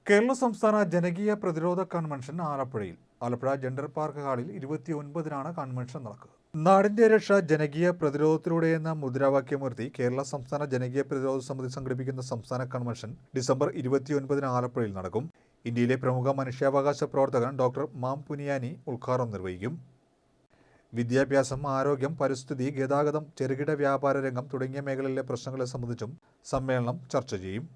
കേരള സംസ്ഥാന ജനകീയ പ്രതിരോധ കൺവെൻഷൻ ആലപ്പുഴയിൽ. ആലപ്പുഴ ജെൻഡർ പാർക്ക് ഹാളിൽ 29-നാണ് കൺവെൻഷൻ നടക്കുക. നാടിന്റെ രക്ഷ ജനകീയ പ്രതിരോധത്തിലൂടെയെന്ന മുദ്രാവാക്യമുയർത്തി കേരള സംസ്ഥാന ജനകീയ പ്രതിരോധ സമിതി സംഘടിപ്പിക്കുന്ന സംസ്ഥാന കൺവെൻഷൻ ഡിസംബർ 29-ന് ആലപ്പുഴയിൽ നടക്കും. ഇന്ത്യയിലെ പ്രമുഖ മനുഷ്യാവകാശ പ്രവർത്തകൻ ഡോക്ടർ മാം പുനിയാനി ഉദ്ഘാടനം നിർവഹിക്കും. വിദ്യാഭ്യാസം, ആരോഗ്യം, പരിസ്ഥിതി, ഗതാഗതം, ചെറുകിട വ്യാപാര രംഗം തുടങ്ങിയ മേഖലയിലെ പ്രശ്നങ്ങളെ സംബന്ധിച്ചും സമ്മേളനം ചർച്ച ചെയ്യും.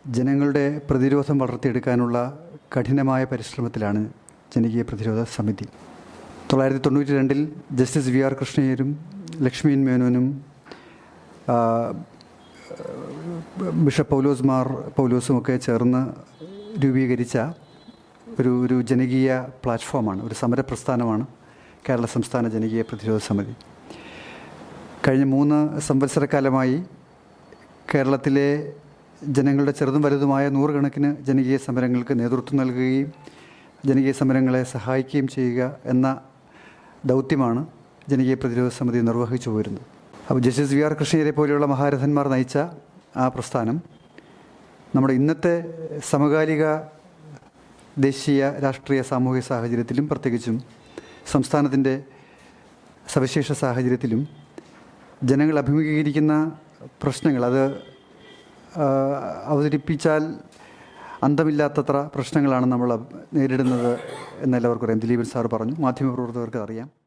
ജനങ്ങളുടെ പ്രതിരോധം വളർത്തിയെടുക്കാനുള്ള കഠിനമായ പരിശ്രമത്തിലാണ് ജനകീയ പ്രതിരോധ സമിതി. 1992 ജസ്റ്റിസ് വി ആർ കൃഷ്ണയ്യരും ലക്ഷ്മീൻ മേനോനും ബിഷപ്പ് പൗലോസുമൊക്കെ ചേർന്ന് രൂപീകരിച്ച ഒരു ജനകീയ പ്ലാറ്റ്ഫോമാണ്, ഒരു സമരപ്രസ്ഥാനമാണ് കേരള സംസ്ഥാന ജനകീയ പ്രതിരോധ സമിതി. കഴിഞ്ഞ 3 സംവത്സരക്കാലമായി കേരളത്തിലെ ജനങ്ങളുടെ ചെറുതും വലുതുമായ 100 കണക്കിന് ജനകീയ സമരങ്ങൾക്ക് നേതൃത്വം നൽകുകയും ജനകീയ സമരങ്ങളെ സഹായിക്കുകയും ചെയ്യുക എന്ന ദൗത്യമാണ് ജനകീയ പ്രതിരോധ സമിതി നിർവഹിച്ചു പോരുന്നത്. അപ്പോൾ ജസ്റ്റിസ് വി ആർ കൃഷ്ണയ്യരെ പോലെയുള്ള മഹാരഥന്മാർ നയിച്ച ആ പ്രസ്ഥാനം നമ്മുടെ ഇന്നത്തെ സമകാലിക ദേശീയ രാഷ്ട്രീയ സാമൂഹിക സാഹചര്യത്തിലും പ്രത്യേകിച്ചും സംസ്ഥാനത്തിൻ്റെ സവിശേഷ സാഹചര്യത്തിലും ജനങ്ങൾ അഭിമുഖീകരിക്കുന്ന പ്രശ്നങ്ങൾ, അത് അവതരിപ്പിച്ചാൽ അന്തമില്ലാത്തത്ര പ്രശ്നങ്ങളാണ് നമ്മൾ നേരിടുന്നത് എന്നെല്ലാവർക്കും അറിയാം. ദിലീപൻ സാർ പറഞ്ഞു, മാധ്യമപ്രവർത്തകർക്ക് അറിയാം.